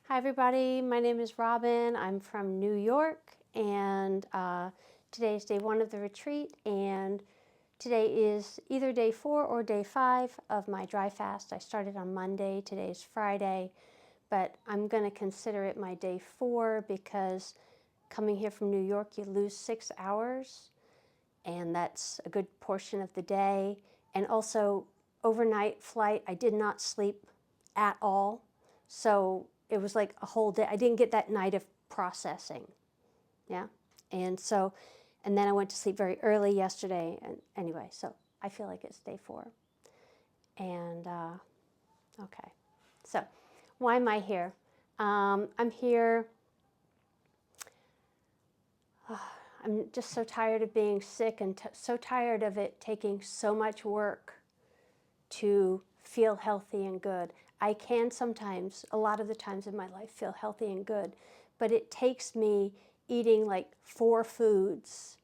Hi everybody, my name is Robin. I'm from New York, and today is day 1 of the retreat, and today is either day 4 or day 5 of my dry fast. I started on Monday, today is Friday, but I'm going to consider it my day 4 because coming here from New York you lose 6 hours, and that's a good portion of the day. And also overnight flight, I did not sleep at all, so it was like a whole day. I didn't get that night of processing. Yeah. And then I went to sleep very early yesterday. And anyway, so I feel like it's day 4. And okay. So why am I here? I'm here. I'm just so tired of being sick and so tired of it taking so much work to feel healthy and good. I can sometimes, a lot of the times in my life, feel healthy and good, but it takes me eating like 4 foods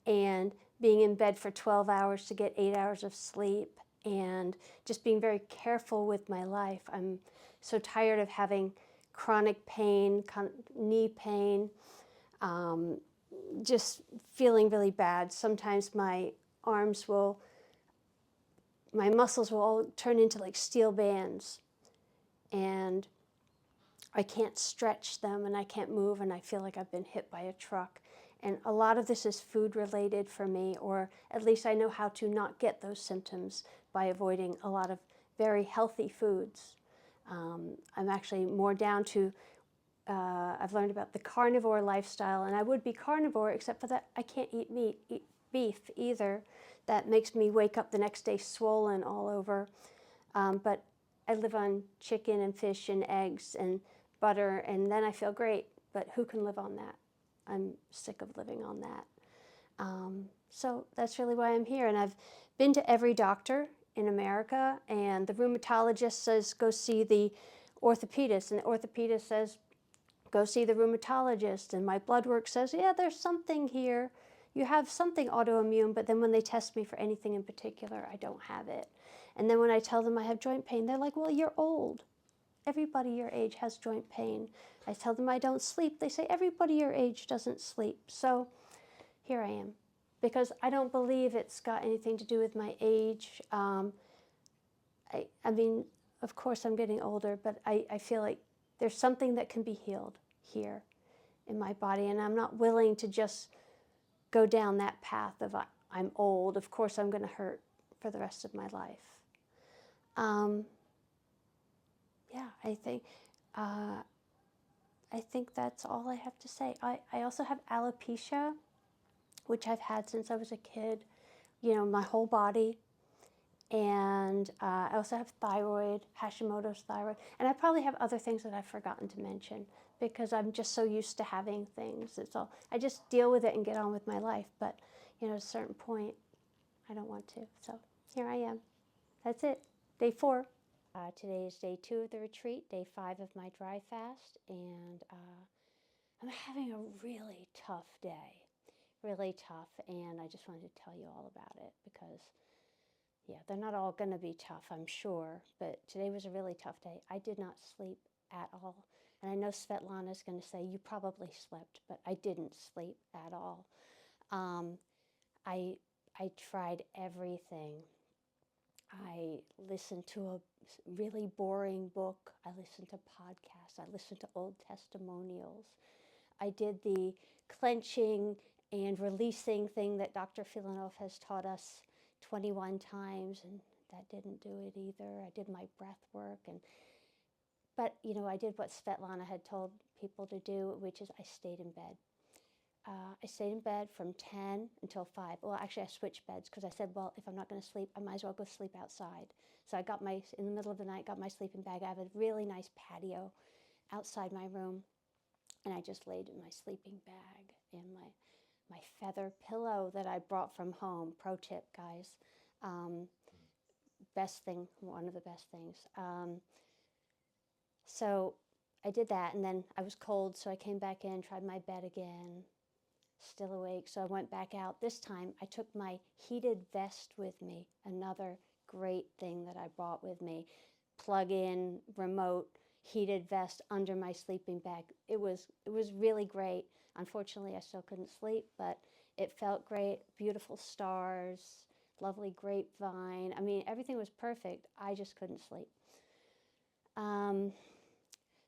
and being in bed for 12 hours to get 8 hours of sleep and just being very careful with my life. I'm so tired of having chronic pain, knee pain, just feeling really bad. Sometimes my muscles will all turn into like steel bands, and I can't stretch them and I can't move, and I feel like I've been hit by a truck. And a lot of this is food related for me, or at least I know how to not get those symptoms by avoiding a lot of very healthy foods. I'm actually more down to, I've learned about the carnivore lifestyle, and I would be carnivore except for that I can't eat beef either. That makes me wake up the next day swollen all over. But I live on chicken and fish and eggs and butter, and then I feel great. But who can live on that? I'm sick of living on that. So that's really why I'm here. And I've been to every doctor in America, and the rheumatologist says, go see the orthopedist. And the orthopedist says, go see the rheumatologist. And my blood work says, yeah, there's something here. You have something autoimmune, but then when they test me for anything in particular, I don't have it. And then when I tell them I have joint pain, they're like, well, you're old. Everybody your age has joint pain. I tell them I don't sleep. They say everybody your age doesn't sleep. So here I am, because I don't believe it's got anything to do with my age. I mean, of course I'm getting older, but I feel like there's something that can be healed here in my body, and I'm not willing to just go down that path of I'm old. Of course I'm going to hurt for the rest of my life. Yeah, I think that's all I have to say. I also have alopecia, which I've had since I was a kid, you know, my whole body. And I also have thyroid, Hashimoto's thyroid. And I probably have other things that I've forgotten to mention because I'm just so used to having things. It's all, I just deal with it and get on with my life. But, you know, at a certain point, I don't want to. So here I am. That's it. Day 4. Today is day 2 of the retreat, day 5 of my dry fast, and I'm having a really tough day, really tough, and I just wanted to tell you all about it because, yeah, they're not all going to be tough, I'm sure, but today was a really tough day. I did not sleep at all, and I know Svetlana is going to say, you probably slept, but I didn't sleep at all. I tried everything. I listened to a really boring book. I listened to podcasts. I listened to old testimonials. I did the clenching and releasing thing that Dr. Filonov has taught us 21 times, and that didn't do it either. I did my breath work, but you know, I did what Svetlana had told people to do, which is I stayed in bed. I stayed in bed from 10 until 5. Well, actually, I switched beds because I said, well, if I'm not going to sleep, I might as well go sleep outside. So I got in the middle of the night, got my sleeping bag. I have a really nice patio outside my room, and I just laid in my sleeping bag and my feather pillow that I brought from home. Pro tip, guys. Best thing, one of the best things. So I did that, and then I was cold, so I came back in, tried my bed again. Still awake, so I went back out. This time I took my heated vest with me, another great thing that I brought with me. Plug in, remote, heated vest under my sleeping bag. It was really great. Unfortunately, I still couldn't sleep, but it felt great. Beautiful stars, lovely grapevine. I mean, everything was perfect. I just couldn't sleep.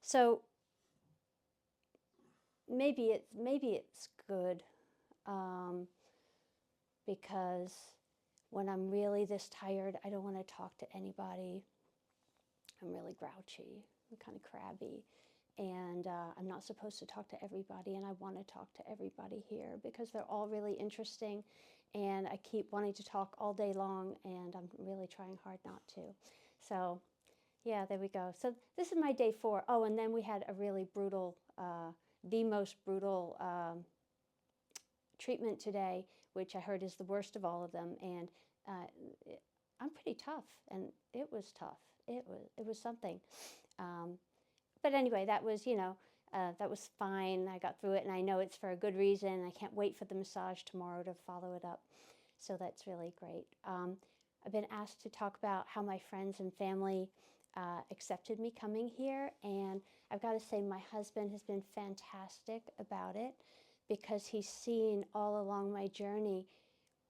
So maybe it's good, because when I'm really this tired, I don't want to talk to anybody. I'm really grouchy. I'm kind of crabby. And I'm not supposed to talk to everybody, and I want to talk to everybody here because they're all really interesting, and I keep wanting to talk all day long, and I'm really trying hard not to. So, yeah, there we go. So this is my day 4. Oh, and then we had a really brutal, the most brutal treatment today, which I heard is the worst of all of them, and I'm pretty tough, and it was tough. It was something. But anyway, that was, that was fine. I got through it, and I know it's for a good reason. I can't wait for the massage tomorrow to follow it up. So that's really great. I've been asked to talk about how my friends and family accepted me coming here, and I've got to say my husband has been fantastic about it because he's seen all along my journey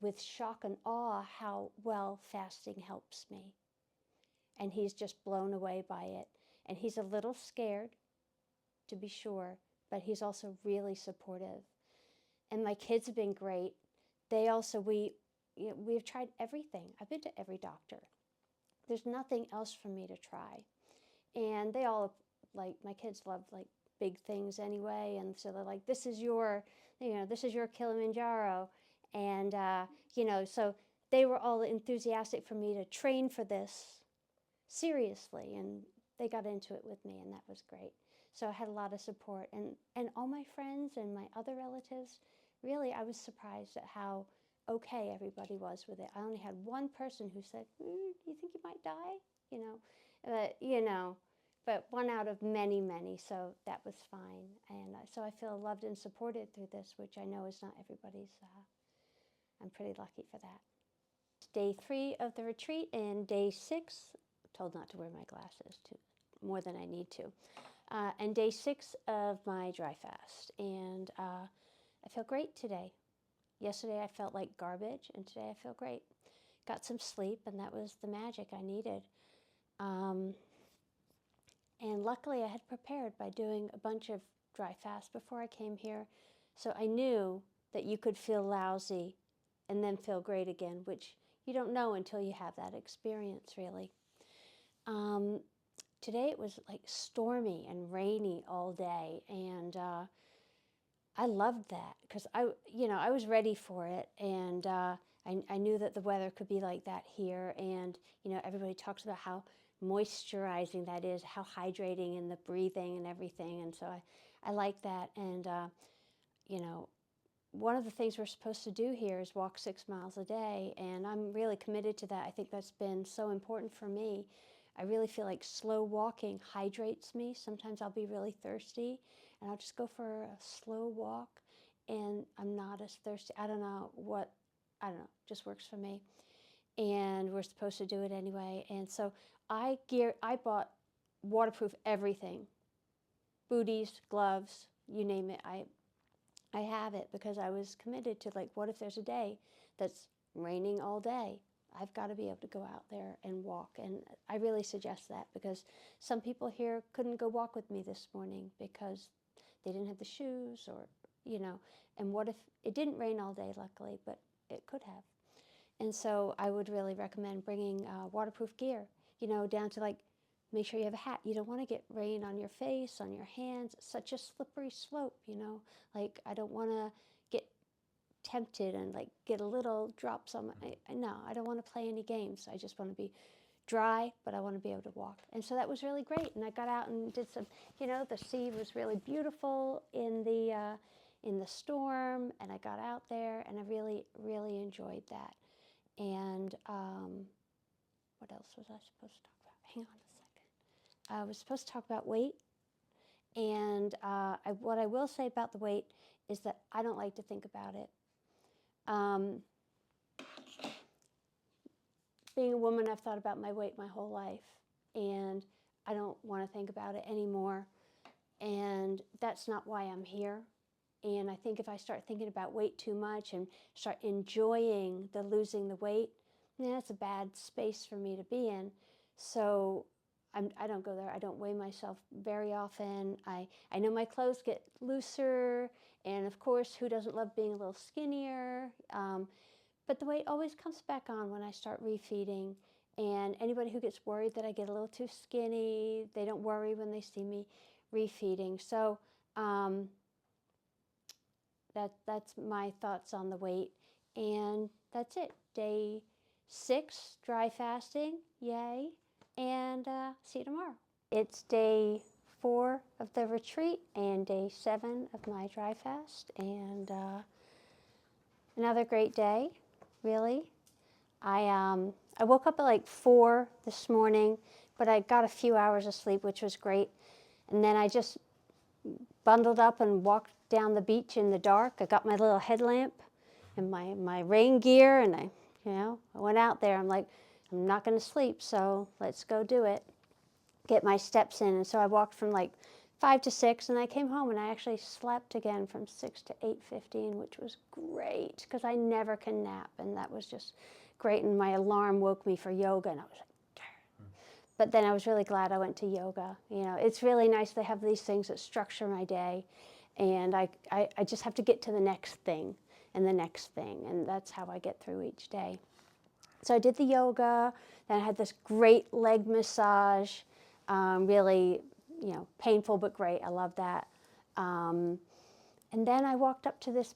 with shock and awe how well fasting helps me. And he's just blown away by it. And he's a little scared, to be sure, but he's also really supportive. And my kids have been great. They also, we've tried everything. I've been to every doctor. There's nothing else for me to try. And they all, like, my kids love, like, big things anyway. And so they're like, this is your Kilimanjaro. And, so they were all enthusiastic for me to train for this seriously, and they got into it with me, and that was great. So I had a lot of support, and all my friends and my other relatives, really, I was surprised at how okay everybody was with it. I only had one person who said, do you think you might die? But one out of many, many, so that was fine. And so I feel loved and supported through this, which I know is not everybody's. I'm pretty lucky for that. Day 3 of the retreat, and day 6, told not to wear my glasses more than I need to. And day 6 of my dry fast. And I feel great today. Yesterday I felt like garbage, and today I feel great. Got some sleep, and that was the magic I needed. And luckily I had prepared by doing a bunch of dry fasts before I came here. So I knew that you could feel lousy and then feel great again, which you don't know until you have that experience, really. Today it was like stormy and rainy all day, and I loved that because I was ready for it, and I knew that the weather could be like that here, and everybody talks about how moisturizing that is, how hydrating, and the breathing and everything, and so I like that, and one of the things we're supposed to do here is walk 6 miles a day, and I'm really committed to that. I think that's been so important for me. I really feel like slow walking hydrates me. Sometimes I'll be really thirsty, and I'll just go for a slow walk, and I'm not as thirsty. I don't know, just works for me. And we're supposed to do it anyway. And so I bought waterproof everything, booties, gloves, you name it. I have it because I was committed to, like, what if there's a day that's raining all day? I've got to be able to go out there and walk. And I really suggest that because some people here couldn't go walk with me this morning because they didn't have the shoes or, and what if it didn't rain all day, luckily, but it could have. And so I would really recommend bringing waterproof gear, down to, like, make sure you have a hat. You don't want to get rain on your face, on your hands. It's such a slippery slope, Like, I don't want to get tempted and, like, get a little drops on my... No, I don't want to play any games. I just want to be dry, but I want to be able to walk. And so that was really great. And I got out and did some, the sea was really beautiful in the storm. And I got out there, and I really, really enjoyed that. And what else was I supposed to talk about? Hang on a second. I was supposed to talk about weight, and what I will say about the weight is that I don't like to think about it. Being a woman, I've thought about my weight my whole life, and I don't want to think about it anymore. And that's not why I'm here. And I think if I start thinking about weight too much and start enjoying the losing the weight, that's a bad space for me to be in. So I don't go there. I don't weigh myself very often. I know my clothes get looser. And of course, who doesn't love being a little skinnier? But the weight always comes back on when I start refeeding. And anybody who gets worried that I get a little too skinny, they don't worry when they see me refeeding. So that's my thoughts on the weight. And that's it. Day 6, dry fasting, yay. And see you tomorrow. It's day 4 of the retreat and day 7 of my dry fast. And another great day, really. I woke up at like 4 this morning, but I got a few hours of sleep, which was great. And then I just bundled up and walked down the beach in the dark. I got my little headlamp and my rain gear, and I went out there. I'm like, I'm not going to sleep, so let's go do it. Get my steps in. And so I walked from like 5 to 6, and I came home and I actually slept again from 6 to 8:15, which was great because I never can nap, and that was just great. And my alarm woke me for yoga, and I was like, but then I was really glad I went to yoga. It's really nice to have these things that structure my day, and I just have to get to the next thing and the next thing, and that's how I get through each day. So I did the yoga, then I had this great leg massage, really, painful but great. I love that. And then I walked up to this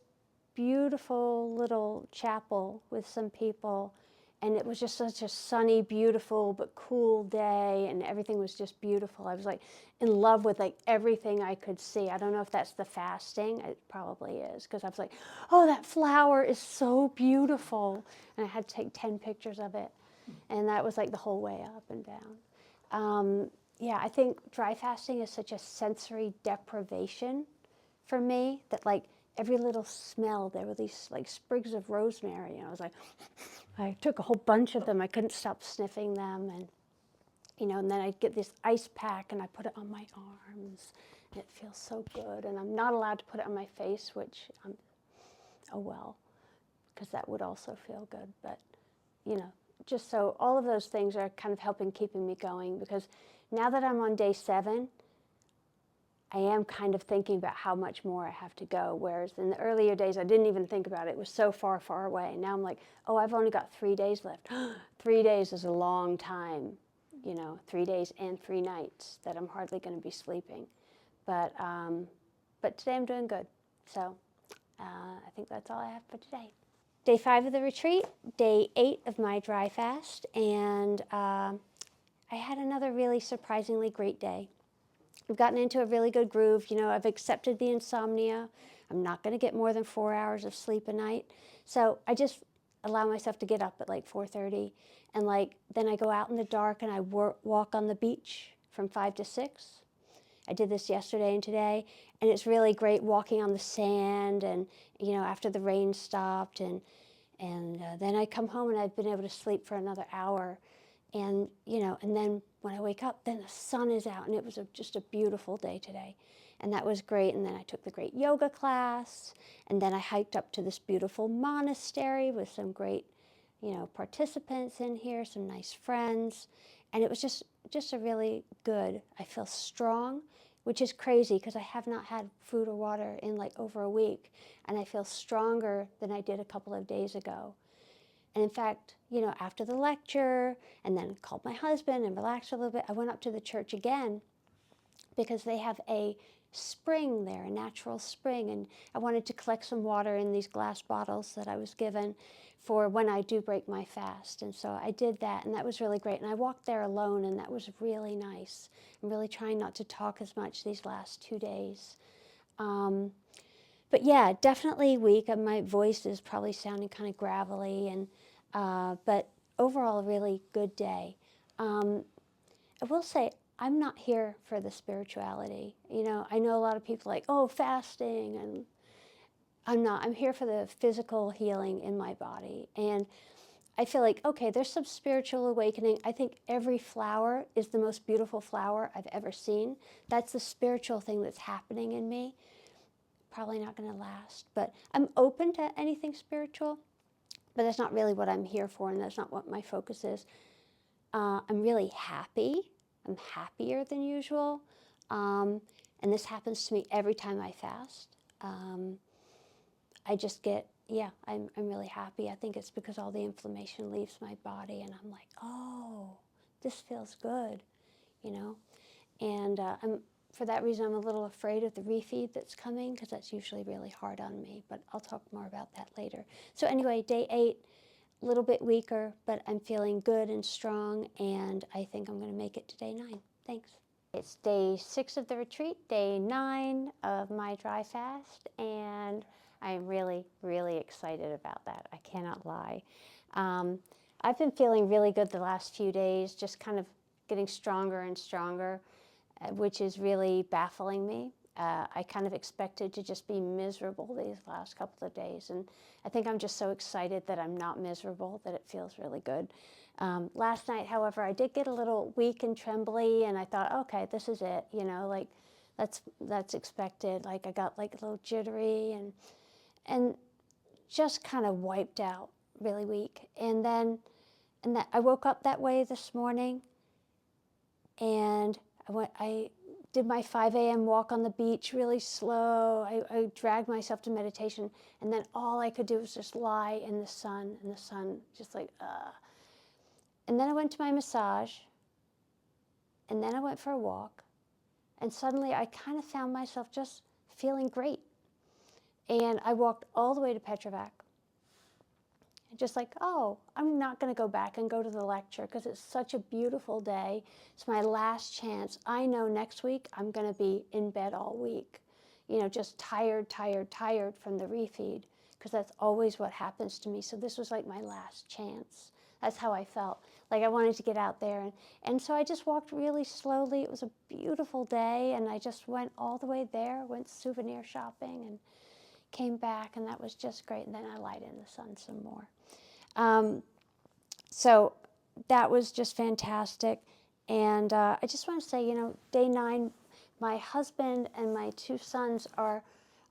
beautiful little chapel with some people, and it was just such a sunny, beautiful but cool day, and everything was just beautiful. I was like in love with like everything I could see. I don't know if that's the fasting. It probably is, because I was like, oh, that flower is so beautiful, and I had to take 10 pictures of it, and that was like the whole way up and down. Yeah, I think dry fasting is such a sensory deprivation for me that like every little smell, there were these like sprigs of rosemary, and I was like, I took a whole bunch of them. I couldn't stop sniffing them, and and then I'd get this ice pack and I put it on my arms, and it feels so good. And I'm not allowed to put it on my face, which oh well, because that would also feel good. But just so all of those things are kind of helping keeping me going, because now that I'm on day 7, I am kind of thinking about how much more I have to go, whereas in the earlier days I didn't even think about it. It was so far, far away. Now I'm like, oh, I've only got 3 days left. 3 days is a long time, 3 days and 3 nights that I'm hardly going to be sleeping. But today I'm doing good. So I think that's all I have for today. Day 5 of the retreat, day 8 of my dry fast, and I had another really surprisingly great day. I've gotten into a really good groove. I've accepted the insomnia. I'm not going to get more than 4 hours of sleep a night. So I just allow myself to get up at like 4:30. And then I go out in the dark and I walk on the beach from 5 to 6. I did this yesterday and today. And it's really great walking on the sand and, after the rain stopped. And then I come home and I've been able to sleep for another hour. And, and then when I wake up, then the sun is out, and it was just a beautiful day today. And that was great. And then I took the great yoga class, and then I hiked up to this beautiful monastery with some great, participants in here, some nice friends. And it was just a really good, I feel strong, which is crazy because I have not had food or water in like over a week. And I feel stronger than I did a couple of days ago. And in fact, after the lecture, and then called my husband and relaxed a little bit, I went up to the church again because they have a spring there, a natural spring, and I wanted to collect some water in these glass bottles that I was given for when I do break my fast. And so I did that, and that was really great. And I walked there alone, and that was really nice. I'm really trying not to talk as much these last 2 days. But yeah, definitely weak. My voice is probably sounding kind of gravelly, but overall, a really good day. I will say, I'm not here for the spirituality. I know a lot of people like, oh, fasting, and I'm not. I'm here for the physical healing in my body. And I feel like, okay, there's some spiritual awakening. I think every flower is the most beautiful flower I've ever seen. That's the spiritual thing that's happening in me. Probably not going to last, but I'm open to anything spiritual, but that's not really what I'm here for, and that's not what my focus is. I'm really happy. I'm happier than usual, and this happens to me every time I fast. I just get, yeah, I'm really happy. I think it's because all the inflammation leaves my body, and I'm like, oh, this feels good, you know? And for that reason, I'm a little afraid of the refeed that's coming, because that's usually really hard on me, but I'll talk more about that later. So anyway, day 8, a little bit weaker, but I'm feeling good and strong, and I think I'm going to make it to day 9. Thanks. It's day 6 of the retreat, day 9 of my dry fast, and I'm really, really excited about that. I cannot lie. I've been feeling really good the last few days, just kind of getting stronger and stronger, which is really baffling me. I kind of expected to just be miserable these last couple of days, and I think I'm just so excited that I'm not miserable that it feels really good. Last night, however, I did get a little weak and trembly, and I thought, okay, this is it, you know, like that's expected. Like I got like a little jittery and just kind of wiped out, really weak. And then I woke up that way this morning, and I did my 5 a.m. walk on the beach really slow. I dragged myself to meditation, and then all I could do was just lie in the sun, just like, And then I went to my massage, and then I went for a walk, and suddenly I kind of found myself just feeling great. And I walked all the way to Petrovac, just like, oh, I'm not going to go back and go to the lecture because it's such a beautiful day. It's my last chance. I know next week I'm going to be in bed all week, you know, just tired from the refeed, because that's always what happens to me. So this was like my last chance. That's how I felt. Like I wanted to get out there. And so I just walked really slowly. It was a beautiful day, and I just went all the way there, went souvenir shopping, and came back, and that was just great. And then I lied in the sun some more. So that was just fantastic. And I just want to say, you know, day 9, my husband and my 2 sons are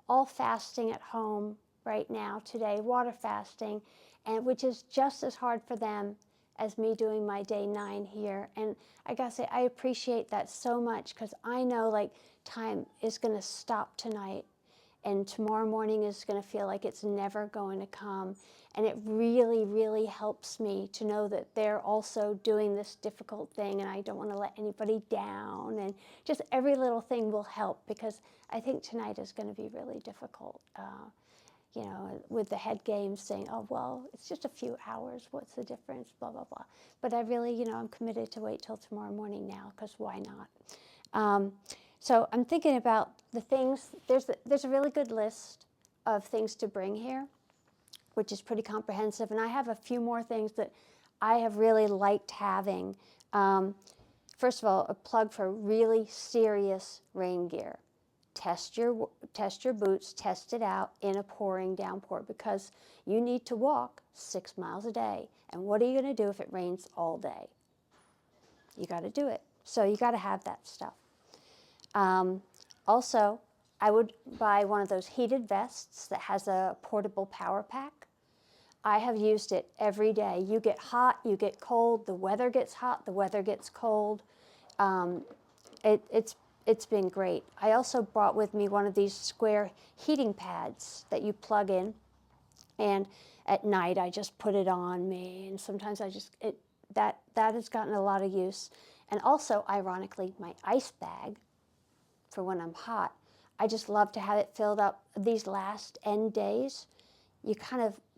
all fasting at home right now today, water fasting, and which is just as hard for them as me doing my day 9 here. And I gotta say, I appreciate that so much, because I know like time is going to stop tonight, and tomorrow morning is going to feel like it's never going to come. And it really, really helps me to know that they're also doing this difficult thing, and I don't want to let anybody down. And just every little thing will help, because I think tonight is going to be really difficult. You know, with the head games saying, oh, well, it's just a few hours. What's the difference? Blah, blah, blah. But I really, you know, I'm committed to wait till tomorrow morning now, because why not? So I'm thinking about the things. There's a really good list of things to bring here, which is pretty comprehensive. And I have a few more things that I have really liked having. First of all, a plug for really serious rain gear. Test your boots, test it out in a pouring downpour, because you need to walk 6 miles a day. And what are you going to do if it rains all day? You got to do it. So you got to have that stuff. Also, I would buy one of those heated vests that has a portable power pack. I have used it every day. You get hot, you get cold, the weather gets hot, the weather gets cold. It's been great. I also brought with me one of these square heating pads that you plug in, and at night I just put it on me, and sometimes that has gotten a lot of use. And also, ironically, my ice bag for when I'm hot. I just love to have it filled up. These last end days,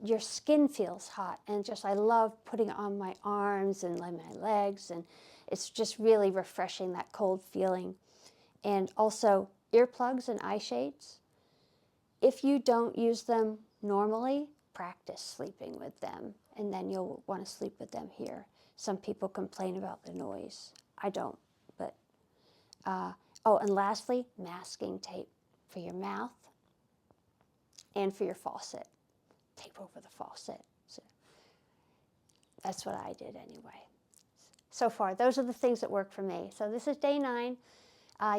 your skin feels hot, and just I love putting it on my arms and my legs, and it's just really refreshing, that cold feeling. And also earplugs and eye shades. If you don't use them normally, practice sleeping with them, and then you'll want to sleep with them here. Some people complain about the noise. I don't, but oh, and lastly, masking tape for your mouth and for your faucet. Tape over the faucet. So that's what I did anyway. So far, those are the things that work for me. So this is day 9.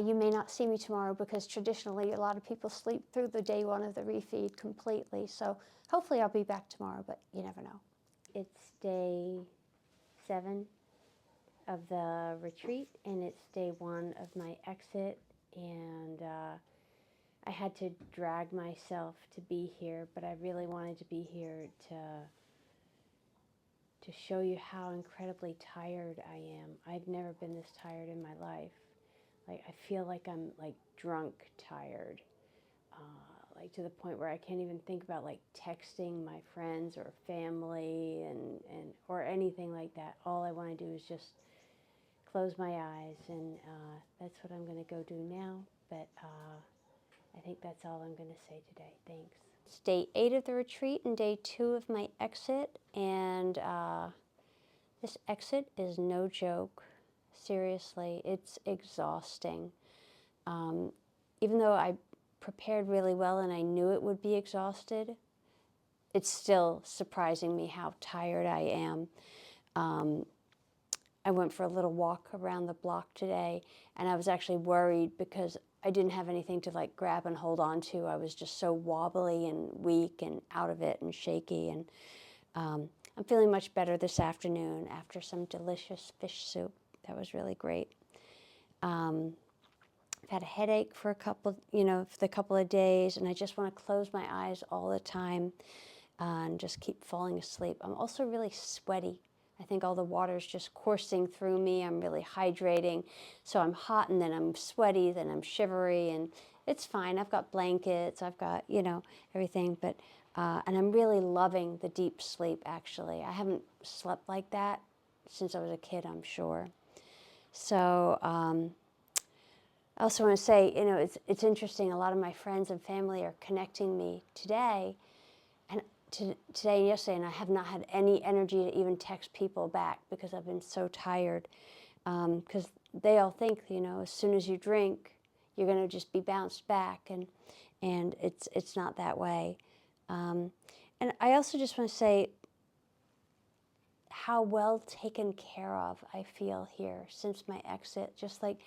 You may not see me tomorrow because traditionally a lot of people sleep through the day 1 of the refeed completely. So hopefully I'll be back tomorrow, but you never know. It's day 7 of the retreat, and it's day 1 of my exit, and I had to drag myself to be here, but I really wanted to be here to show you how incredibly tired I am. I've never been this tired in my life. Like, I feel like I'm like drunk tired, like to the point where I can't even think about like texting my friends or family and or anything like that. All I want to do is just close my eyes, and that's what I'm going to go do now. But I think that's all I'm going to say today. Thanks. It's day 8 of the retreat and day 2 of my exit, and this exit is no joke. Seriously, it's exhausting. Even though I prepared really well and I knew it would be exhausted, it's still surprising me how tired I am. I went for a little walk around the block today, and I was actually worried because I didn't have anything to like grab and hold on to. I was just so wobbly and weak and out of it and shaky, and I'm feeling much better this afternoon after some delicious fish soup. That was really great. I've had a headache for a couple of days, and I just want to close my eyes all the time and just keep falling asleep. I'm also really sweaty. I think all the water's just coursing through me. I'm really hydrating. So I'm hot, and then I'm sweaty, then I'm shivery, and it's fine. I've got blankets, I've got, everything, but, and I'm really loving the deep sleep, actually. I haven't slept like that since I was a kid, I'm sure. So I also want to say, it's interesting. A lot of my friends and family are connecting me today, and today and yesterday, and I have not had any energy to even text people back because I've been so tired. Because they all think, as soon as you drink, you're going to just be bounced back, and it's not that way. And I also just want to say how well taken care of I feel here since my exit. Just like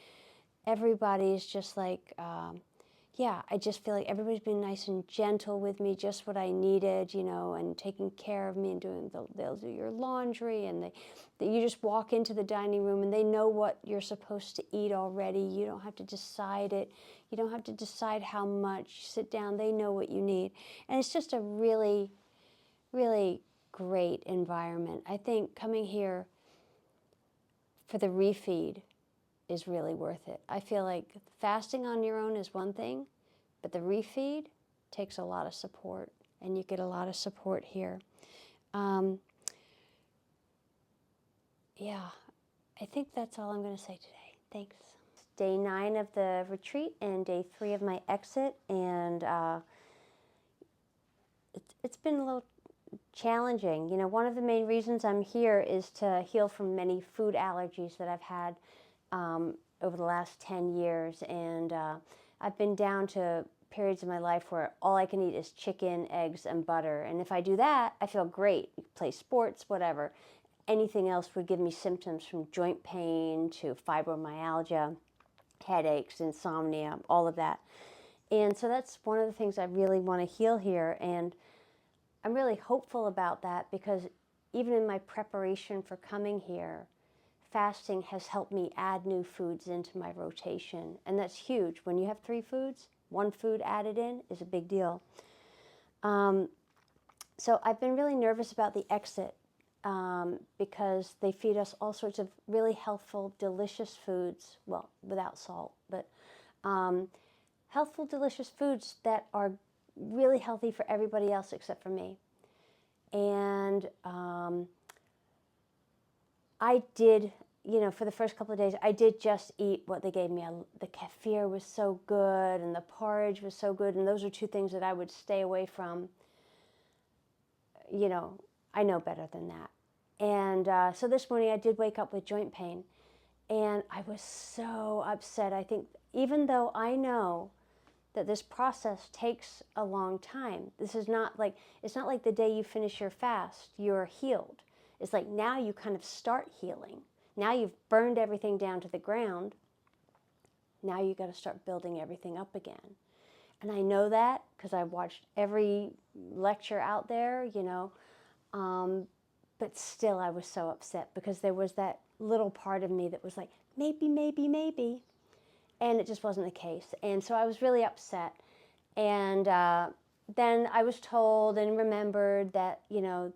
everybody's just like, I just feel like everybody's been nice and gentle with me, just what I needed, and taking care of me, and they'll do your laundry, and you just walk into the dining room and they know what you're supposed to eat already. You don't have to decide it. You don't have to decide how much. You sit down, they know what you need. And it's just a really, really great environment. I think coming here for the refeed is really worth it. I feel like fasting on your own is one thing, but the refeed takes a lot of support, and you get a lot of support here. I think that's all I'm going to say today. Thanks. Day 9 of the retreat and day 3 of my exit, and it's been a little challenging. One of the main reasons I'm here is to heal from many food allergies that I've had over the last 10 years, and I've been down to periods in my life where all I can eat is chicken, eggs, and butter, and if I do that, I feel great. Play sports, whatever. Anything else would give me symptoms from joint pain to fibromyalgia, headaches, insomnia, all of that. And so that's one of the things I really want to heal here, and I'm really hopeful about that because even in my preparation for coming here, fasting has helped me add new foods into my rotation, and that's huge. When you have 3 foods, 1 food added in is a big deal. So I've been really nervous about the exit because they feed us all sorts of really healthful, delicious foods, well, without salt, but healthful, delicious foods that are really healthy for everybody else except for me. And I did, for the first couple of days, I did just eat what they gave me. The kefir was so good, and the porridge was so good, and those are 2 things that I would stay away from. I know better than that. And so this morning I did wake up with joint pain, and I was so upset. I think even though I know that this process takes a long time, this is not like, it's not like the day you finish your fast, you're healed. It's like now you kind of start healing. Now you've burned everything down to the ground. Now you got to start building everything up again. And I know that because I watched every lecture out there, you know, but still I was so upset because there was that little part of me that was like, maybe, maybe, maybe. And it just wasn't the case. And so I was really upset. And then I was told and remembered that, you know,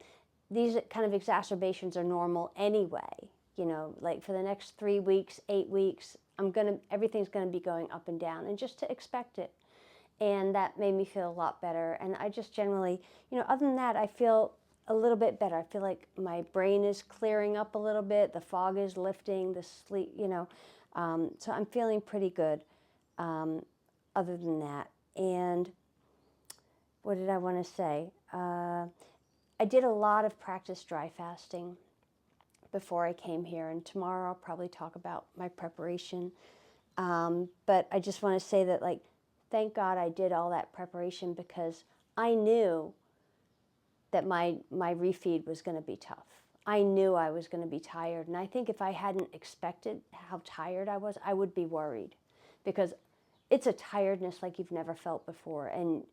these kind of exacerbations are normal anyway. You know, like for the next 3 weeks, 8 weeks, everything's gonna be going up and down, and just to expect it. And that made me feel a lot better. And I just generally, you know, other than that, I feel a little bit better. I feel like my brain is clearing up a little bit. The fog is lifting, the sleep, you know. So I'm feeling pretty good other than that. And what did I want to say? I did a lot of practice dry fasting before I came here. And tomorrow I'll probably talk about my preparation. But I just want to say that, like, thank God I did all that preparation, because I knew that my refeed was going to be tough. I knew I was going to be tired. And I think if I hadn't expected how tired I was, I would be worried, because it's a tiredness like you've never felt before. And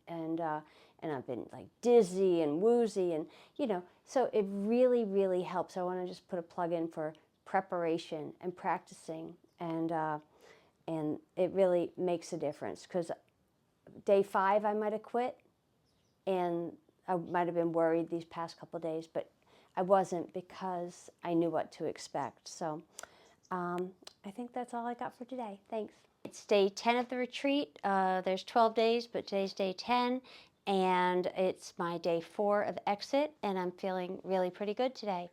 I've been like dizzy and woozy, and, you know, so it really, really helps. I want to just put a plug in for preparation and practicing, and it really makes a difference, because day 5 I might have quit, and I might have been worried these past couple of days, but I wasn't, because I knew what to expect. So I think that's all I got for today. Thanks. It's day 10 of the retreat. There's 12 days, but today's day 10, and it's my day 4 of exit, and I'm feeling really pretty good today.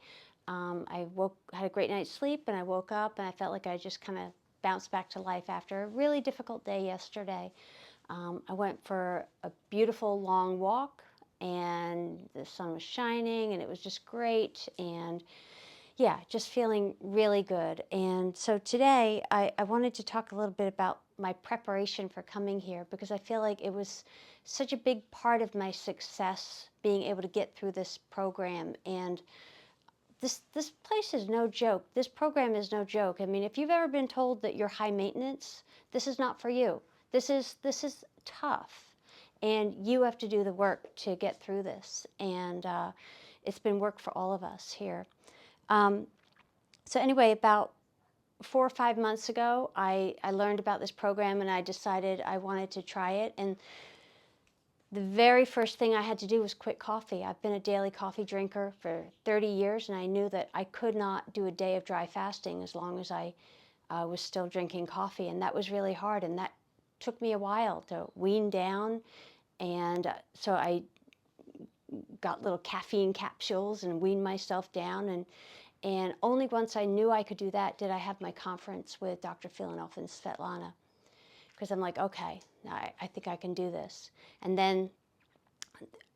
I had a great night's sleep, and I woke up, and I felt like I just kind of bounced back to life after a really difficult day yesterday. I went for a beautiful long walk, and the sun was shining, and it was just great, and yeah, just feeling really good. And so today I wanted to talk a little bit about my preparation for coming here, because I feel like it was such a big part of my success being able to get through this program. And this place is no joke. This program is no joke. I mean, if you've ever been told that you're high maintenance, this is not for you. This is tough, and you have to do the work to get through this. And it's been work for all of us here. So anyway, about 4 or 5 months ago, I learned about this program, and I decided I wanted to try it. And the very first thing I had to do was quit coffee. I've been a daily coffee drinker for 30 years, and I knew that I could not do a day of dry fasting as long as I was still drinking coffee, and that was really hard, and that took me a while to wean down. And so I got little caffeine capsules and weaned myself down, and only once I knew I could do that did I have my conference with Dr. Filonov and Svetlana, because I'm like, okay, I think I can do this. And then,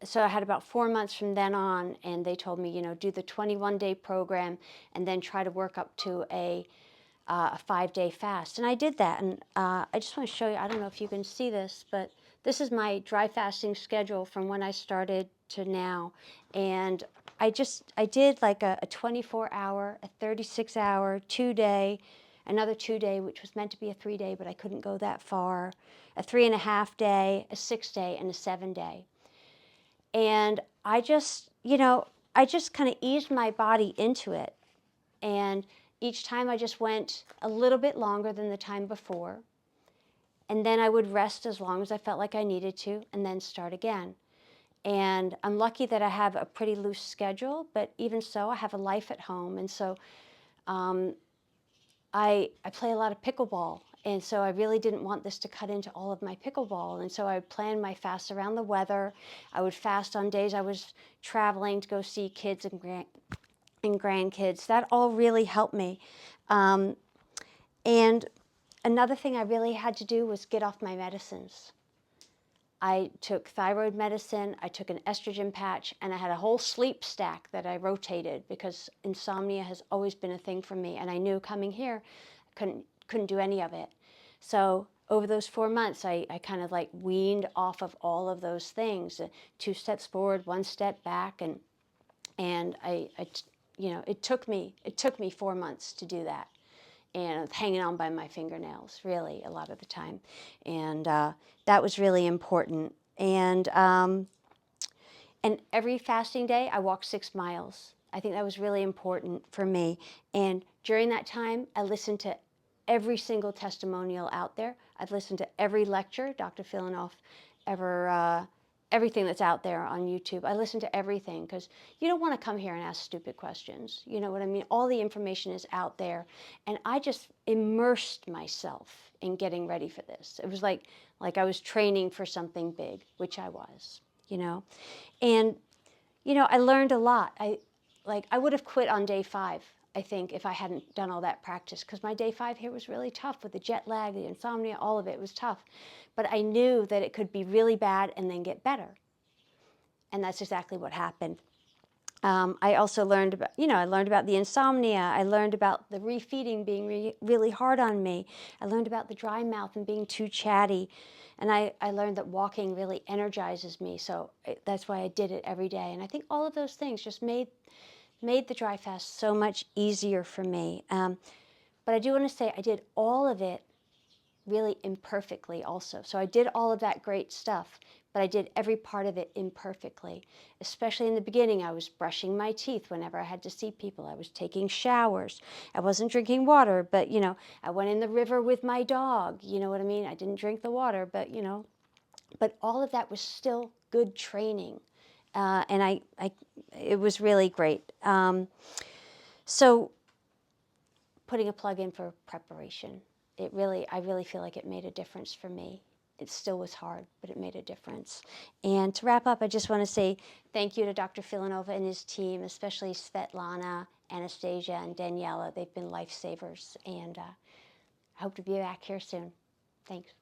so I had about 4 months from then on, and they told me, you know, do the 21-day program and then try to work up to a 5-day fast. And I did that, and I just want to show you, I don't know if you can see this, but this is my dry fasting schedule from when I started to now. And I did like a 24-hour, a 36-hour, 2-day, another 2-day, which was meant to be a 3-day, but I couldn't go that far, a 3.5-day, a 6-day, and a 7-day. And I just, you know, I just kind of eased my body into it. And each time I just went a little bit longer than the time before. And then I would rest as long as I felt like I needed to, and then start again. And I'm lucky that I have a pretty loose schedule, but even so, I have a life at home. And so I play a lot of pickleball. And so I really didn't want this to cut into all of my pickleball. And so I planned my fasts around the weather. I would fast on days I was traveling to go see kids and grandkids. That all really helped me. And another thing I really had to do was get off my medicines. I took thyroid medicine, I took an estrogen patch, and I had a whole sleep stack that I rotated, because insomnia has always been a thing for me. And I knew coming here, I couldn't do any of it. So over those 4 months, I kind of like weaned off of all of those things, 2 steps forward, 1 step back, and I you know, it took me 4 months to do that. And hanging on by my fingernails, really, a lot of the time. And that was really important. And every fasting day, I walked 6 miles. I think that was really important for me. And during that time, I listened to every single testimonial out there. I've listened to every lecture Dr. Filonov ever, everything that's out there on YouTube. I listen to everything because you don't want to come here and ask stupid questions. You know what I mean? All the information is out there. And I just immersed myself in getting ready for this. It was like I was training for something big, which I was, you know. And, you know, I learned a lot. I would have quit on day 5, I think, if I hadn't done all that practice, because my day 5 here was really tough with the jet lag, the insomnia, all of it was tough. But I knew that it could be really bad and then get better. And that's exactly what happened. I also learned about, you know, I learned about the insomnia. I learned about the refeeding being really hard on me. I learned about the dry mouth and being too chatty. And I learned that walking really energizes me. So that's why I did it every day. And I think all of those things just made the dry fast so much easier for me. But I do want to say I did all of it really imperfectly also. So I did all of that great stuff, but I did every part of it imperfectly. Especially in the beginning, I was brushing my teeth whenever I had to see people. I was taking showers. I wasn't drinking water, but, you know, I went in the river with my dog. You know what I mean? I didn't drink the water, but, you know, but all of that was still good training. And it was really great. So putting a plug in for preparation. I really feel like it made a difference for me. It still was hard, but it made a difference. And to wrap up, I just want to say thank you to Dr. Filonov and his team, especially Svetlana, Anastasia, and Daniela. They've been lifesavers, and I hope to be back here soon. Thanks.